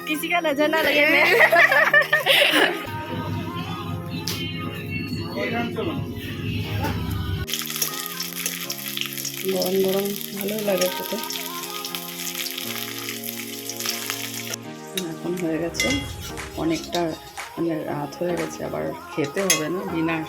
किसी का नजर ना लगे मैं গরম গরম ভালোই লাগে খেতে। এখন হয়ে গেছে অনেকটা, মানে রাত হয়ে গেছে, আবার খেতে হবে না ডিনার।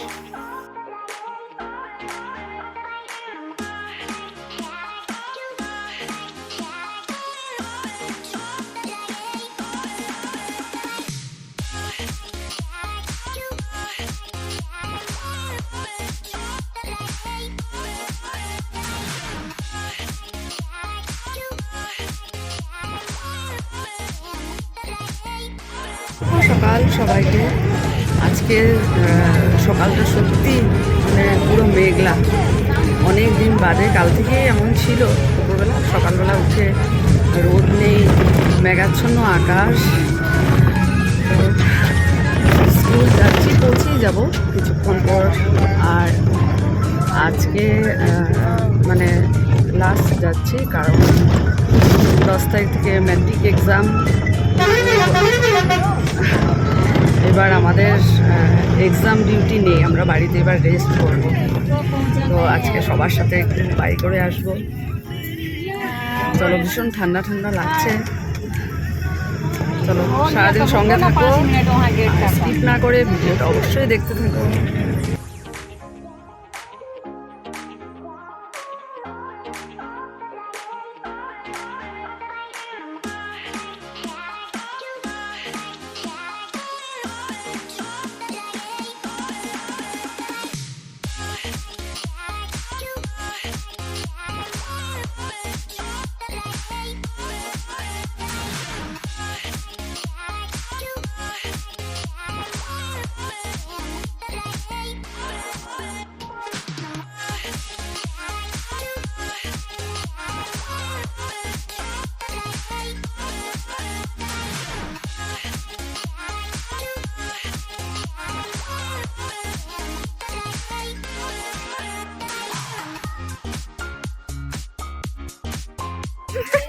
সকাল সবাইকে। আজকে সকালটা সত্যি মানে পুরো মেঘলা, অনেক দিন বাদে। কাল থেকেই এমন ছিল, দুপুরবেলা সকালবেলা উঠে রোদ নেই, মেঘাচ্ছন্ন আকাশ। স্কুল যাচ্ছি, পৌঁছেই যাব কিছুক্ষণ পর। আর আজকে মানে লাস্ট যাচ্ছি, কারণ 10 তারিখ থেকে ম্যাট্রিক এক্সাম। এবার আমাদের এক্সাম ডিউটি নেই, আমরা বাড়িতে এবার রেস্ট করব। তো আজকে সবার সাথে একটু বাই করে আসবো। চলো, ভীষণ ঠান্ডা ঠান্ডা লাগছে। চলো, সারাদিন সঙ্গে থাকো, স্কিপ না করে ভিডিওটা অবশ্যই দেখতে থাকো।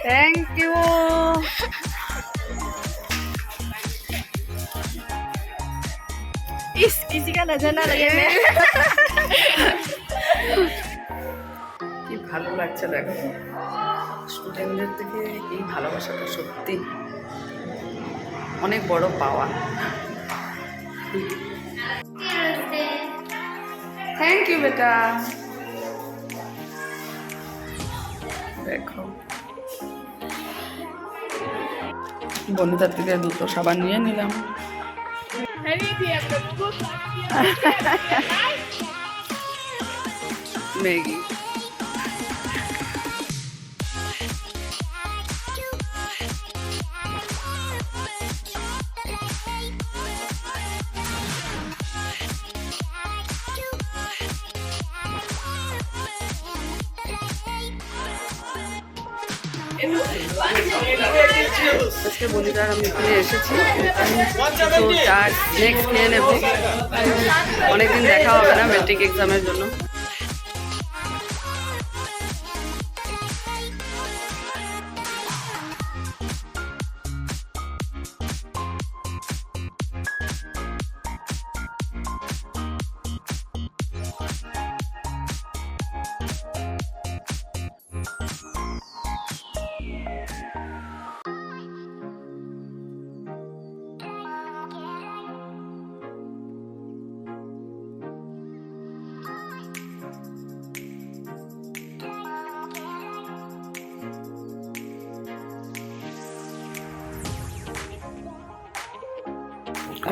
Thank you. इस किसी का नजर ना लगे मैं কি ভালো লাগছে দেখো, স্টুডেন্টদের থেকে এই ভালোবাসাটা সত্যি অনেক বড় পাওয়া। থ্যাংক ইউ বেটা। দেখো, বন্ধুদের থেকে দুটো সাবান নিয়ে নিলাম। ম্যাগি। আজকে বলিদার আমি এখানে এসেছি, তো চার স্ন্যাক্স খেয়ে নেব। অনেকদিন দেখা হবে না ম্যাট্রিক এক্সামের জন্য।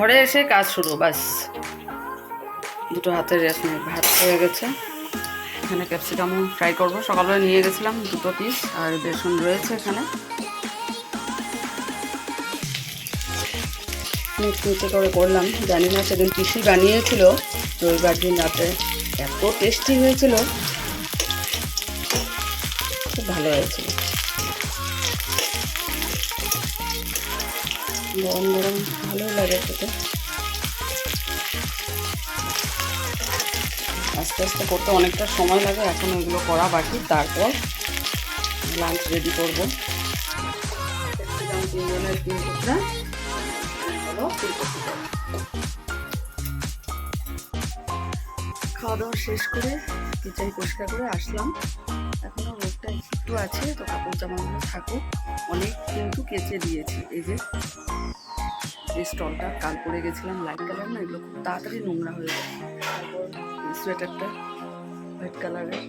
ঘরে এসে কাজ শুরু, বাস দুটো হাতের রেস্ট নেই। ভাত হয়ে গেছে, এখানে ক্যাপসিকামও ফ্রাই করবো। সকালবেলা নিয়ে গেছিলাম 2 পিস, আর বেসন রয়েছে এখানে। নিচে করে করলাম, জানি না সেদিন পিসি বানিয়েছিল রবিবার দিন রাতে, এত টেস্টি হয়েছিল, খুব ভালো হয়েছিল। গরম গরম ভালোই লাগে খেতে। আস্তে আস্তে করতে অনেকটা সময় লাগে, এখন এগুলো করা বাকি, তারপর লাঞ্চ রেডি করবো। তিনজনের 3 টুকরা হলো ফুলকপি। খাওয়া দাওয়া শেষ করে কিচেন পরিষ্কার করে আসলাম। এখনো রোদটা একটু আছে, তো কাপড় জামাগুলো থাকুক। অনেক কিন্তু কেচে দিয়েছি। এই যে স্টলটা কাল পরে গেছিলাম, লাইট কালার না, এগুলো খুব তাড়াতাড়ি নোংরা হয়ে যায়। তারপর সোয়েটারটা হোয়াইট কালারের,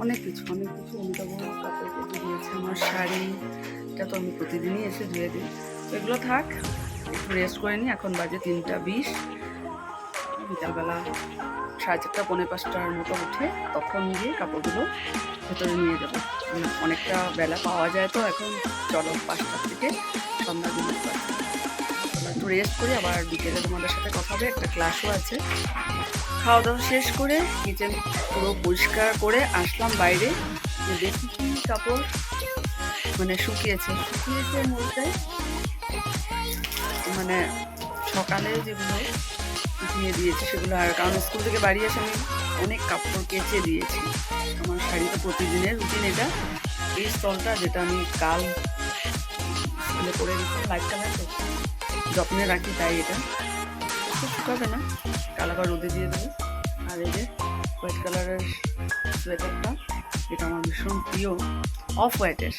অনেক কিছু অমিতাভ কাপড় কেটে দিয়েছে। আমার শাড়িটা তো আমি প্রতিদিনই এসে ধুয়ে দিই। এগুলো থাক, একটু রেস্ট করে নিই। এখন বাজে 3টা 20। বিকালবেলা 4:30 পৌনে 5টার মতো উঠে তখন গিয়ে কাপড়গুলো ভেতরে নিয়ে যাবো। অনেকটা বেলা পাওয়া যায় তো এখন। চলো 5টা থেকে সন্ধ্যা 2টা। একটু রেস্ট করি, আবার বিকেলে তোমাদের সাথে কথা হবে। একটা ক্লাসও আছে। খাওয়া দাওয়া শেষ করে কিচেন পুরো পরিষ্কার করে আসলাম বাইরে। দেখি কি কাপড় মানে শুকিয়েছে বলতে, মানে সকালে যেগুলো ধুয়ে দিয়েছি সেগুলো। আর কারণ স্কুল থেকে বাড়ি এসে আমি অনেক কাপড় কেচে দিয়েছি। আমার শাড়ি তো প্রতিদিনের রুটিন এটা। এই স্টলটা যেটা আমি কাল স্কুলে পরে গেছিলাম, লাইট কালার তো যত্নে রাখি, তাই এটা শুকাবে না, কাল আবার রোদে দিয়ে দেবো। আর এই যে হোয়াইট কালারের সোয়েটারটা, এটা আমার ভীষণ প্রিয়, অফ হোয়াইটের।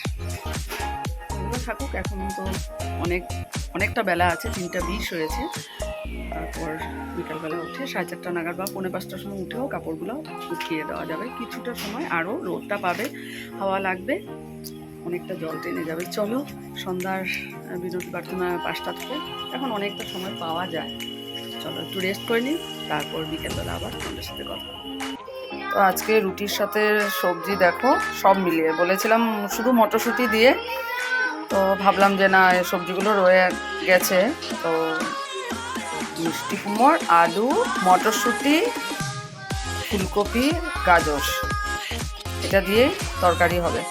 এগুলো থাকুক, এখন তো অনেকটা বেলা আছে, 3টা 20 হয়েছে। তারপর বিকালবেলা উঠে 4:30 নাগাদ বা পৌনে 5টার সময় উঠেও কাপড়গুলো শুকিয়ে দেওয়া যাবে। কিছুটা সময় আরও রোদটা পাবে, হাওয়া লাগবে, অনেকটা জল টেনে যাবে। চলো সন্ধ্যার বিরতি প্রার্থনা 5টা থেকে, এখন অনেকটা সময় পাওয়া যায়। চলো একটু রেস্ট করে নিই, তারপর বিকেলবেলা আবার তোমাদের সাথে কথা। তো আজকে রুটির সাথে সবজি দেখো সব মিলিয়ে বলেছিলাম শুধু মটরশুঁটি দিয়ে, তো ভাবলাম যে না সবজিগুলো রয়ে গেছে, তো মিষ্টি কুমড়, আলু, মটরশুঁটি, ফুলকপি, গাজর, এটা দিয়ে তরকারি হবে।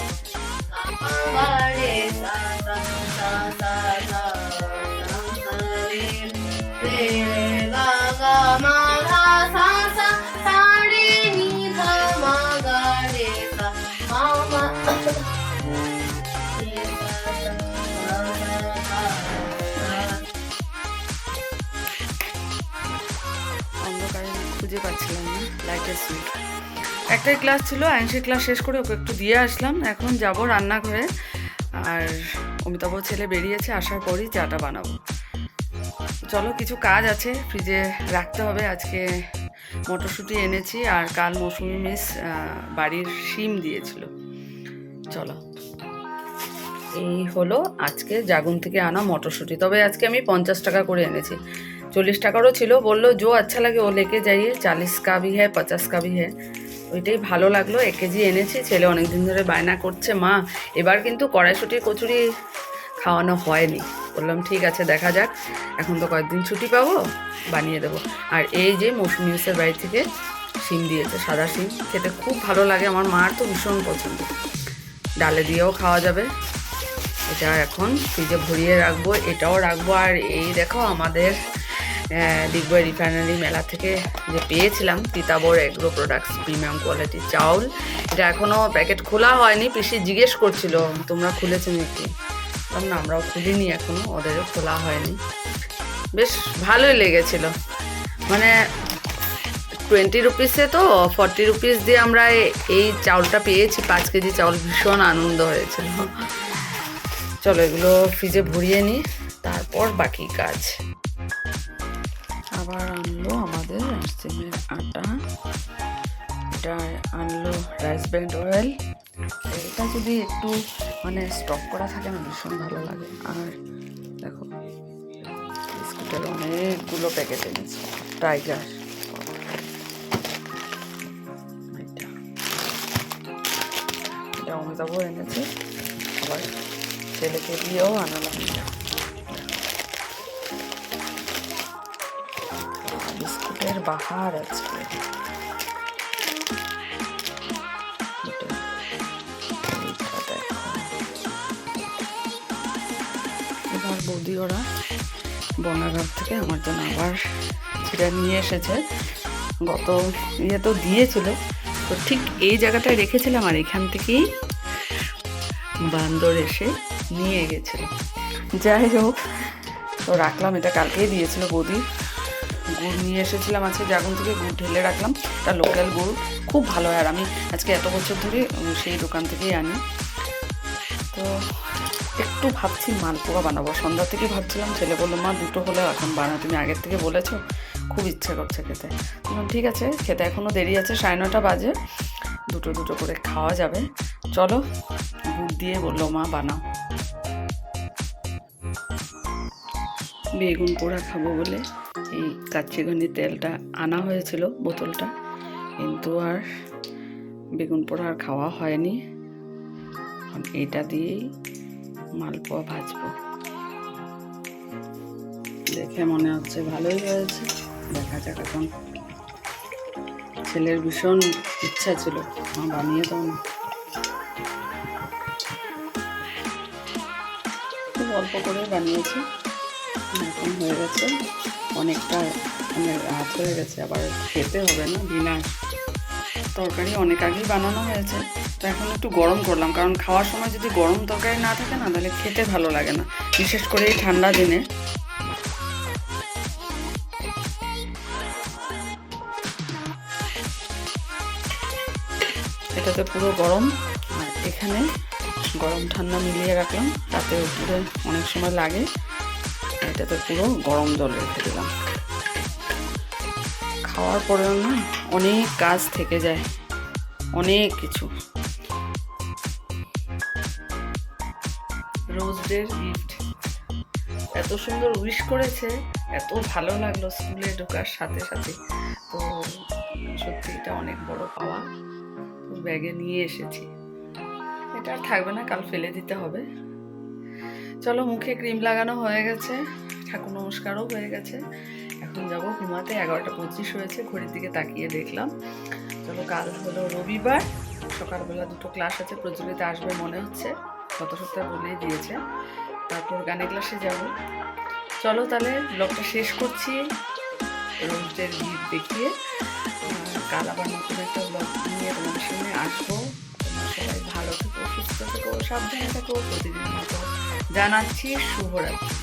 অন্ধকারে খুঁজে পাচ্ছিলাম না লাইটের সুইচ। একটাই ক্লাস ছিল, আইনসির ক্লাস শেষ করে ওকে একটু দিয়ে আসলাম। এখন যাব রান্নাঘরে, আর অমিতাভ ছেলে বেরিয়েছে, আসার পরই চাটা বানাবো। চলো কিছু কাজ আছে, ফ্রিজে রাখতে হবে। আজকে মটরশুঁটি এনেছি, আর কাল মৌসুমি মিস বাড়ির শিম দিয়েছিল। চলো, এই হলো আজকে জাগুন থেকে আনা মটরশুঁটি। তবে আজকে আমি 50 টাকা করে এনেছি, 40 টাকারও ছিল। বললো जो अच्छा लगे वो लेके जाइए, 40 का भी है 50 का भी है। ওইটাই ভালো লাগলো, 1 কেজি এনেছি। ছেলে অনেকদিন ধরে বায়না করছে, মা এবার কিন্তু কড়াইশুঁটির কচুরি খাওয়ানো হয়নি। বললাম ঠিক আছে, দেখা যাক, এখন তো কয়েকদিন ছুটি পাবো, বানিয়ে দেবো। আর এই যে মৌসুমি মিসের বাড়ি থেকে শিম দিয়েছে, সাদা শিম, খেতে খুব ভালো লাগে, আমার মার তো ভীষণ পছন্দ। ডালে দিয়েও খাওয়া যাবে। এটা এখন ফ্রিজে ভরিয়ে রাখবো, এটাও রাখবো। আর এই দেখো আমাদের দিগ্বয় রিফাইনারি মেলা থেকে যে পেয়েছিলাম তিতাবর এগ্রো প্রোডাক্টস প্রিমিয়াম কোয়ালিটির চাউল, এটা এখনও প্যাকেট খোলা হয়নি। পিসি জিজ্ঞেস করছিল তোমরা খুলেছো নাকি, না আমরাও খুলিনি এখনও, ওদেরও খোলা হয়নি। বেশ ভালোই লেগেছিল, মানে 20 রুপিসে তো 40 রুপিস দিয়ে আমরা এই চাউলটা পেয়েছি, 5 কেজি চাউল। ভীষণ আনন্দ হয়েছিল। চলো এগুলো ফ্রিজে ভরিয়ে নিই, তারপর বাকি কাজ। আবার আনলো আমাদের সিমের আটা, এটা আনলো রাইস ব্র্যান্ড অয়েল। এটা যদি একটু মানে স্টক করা থাকে না, ভীষণ ভালো লাগে। আর দেখো বিস্কুটের অনেকগুলো প্যাকেট এনেছি, টাইগার। এটা অমিতাভ এনেছে, আবার ছেলেকে দিয়েও আনালাম। বিস্কুটের বাহার আজকে। এবার বৌদি ওরা বনাঘাট থেকে আমার জন্য আবার ছিঁড়ে নিয়ে এসেছে। গত ইয়ে তো দিয়েছিল, তো ঠিক এই জায়গাটায় রেখেছিলাম, আর এখান থেকেই বান্দর এসে নিয়ে গেছিল। যাই হোক, তো রাখলাম, এটা কালকেই দিয়েছিল বৌদি। গুড় নিয়ে এসেছিলাম আজকে জাগুন থেকে, গুড় ঢেলে রাখলাম। এটা লোকাল গুড়, খুব ভালো হয়। আর আমি আজকে এত বছর ধরে সেই দোকান থেকেই আনি। তো একটু ভাবছি মালপোয়া বানাবো, সন্ধ্যা থেকে ভাবছিলাম। ছেলে বললো মা দুটো হলেও এখন বানা, তুমি আগের থেকে বলেছো, খুব ইচ্ছা করছে খেতে। ঠিক আছে, খেতে এখনও দেরি আছে, 9:30 বাজে, দুটো দুটো করে খাওয়া যাবে। চলো, গুড় দিয়ে বললো মা বানাও। বেগুন পোড়া খাবো বলে এই কাচ্চিঘনি তেলটা আনা হয়েছিল, বোতলটা, কিন্তু আর বেগুন পোড়া আর খাওয়া হয়নি। এটা দিয়েই মালপোয়া ভাজবো। দেখে মনে হচ্ছে ভালোই হয়েছে, দেখা যাক এখন। ছেলের ভীষণ ইচ্ছা ছিল, মা বানিয়ে দাও না। খুব অল্প করে বানিয়েছি, এখন হয়ে গেছে অনেকটা, মানে রাত হয়ে গেছে, আবার খেতে হবে না। বিনা তরকারি অনেক আগেই বানানো হয়েছে, তো এখন একটু গরম করলাম, কারণ খাওয়ার সময় যদি গরম তরকারি না থাকে না, তাহলে খেতে ভালো লাগে না, বিশেষ করে এই ঠান্ডা দিনে। এটাতে পুরো গরম, আর এখানে গরম ঠান্ডা মিলিয়ে রাখলাম, রাতে উপরে অনেক সময় লাগে। এটাতে পুরো গরম জল রেখে দিলাম। খাওয়ার পরেও না অনেক কাজ থেকে যায়, অনেক কিছু। রোজ ডের গিফট, এত সুন্দর উইশ করেছে, এত ভালো লাগলো স্কুলে ঢোকার সাথে সাথে। তো সত্যি এটা অনেক বড় পাওয়া। তো ব্যাগে নিয়ে এসেছি, এটা আর থাকবে না, কাল ফেলে দিতে হবে। চলো, মুখে ক্রিম লাগানো হয়ে গেছে, ঠাকুর নমস্কারও হয়ে গেছে, এখন যাবো ঘুমাতে। 11:25 হয়েছে, ঘড়ির দিকে তাকিয়ে দেখলাম। চলো, কাল হলো রবিবার, সকালবেলা দুটো ক্লাস আছে, প্রজ্বলিতে আসবে মনে হচ্ছে, গত সপ্তাহে বলেই দিয়েছে। তারপর গানের ক্লাসে যাব। চলো তাহলে ব্লগটা শেষ করছি রোজদের গিফট দেখিয়ে। কাল আবার নতুন একটা ব্লগ নিয়ে তোমাদের সামনে আসবো। সবাই ভালো থেকো, সুস্থ থেকো, সাবধানে থেকো। প্রতিদিন মতো জানাচ্ছি শুভরাত্রি।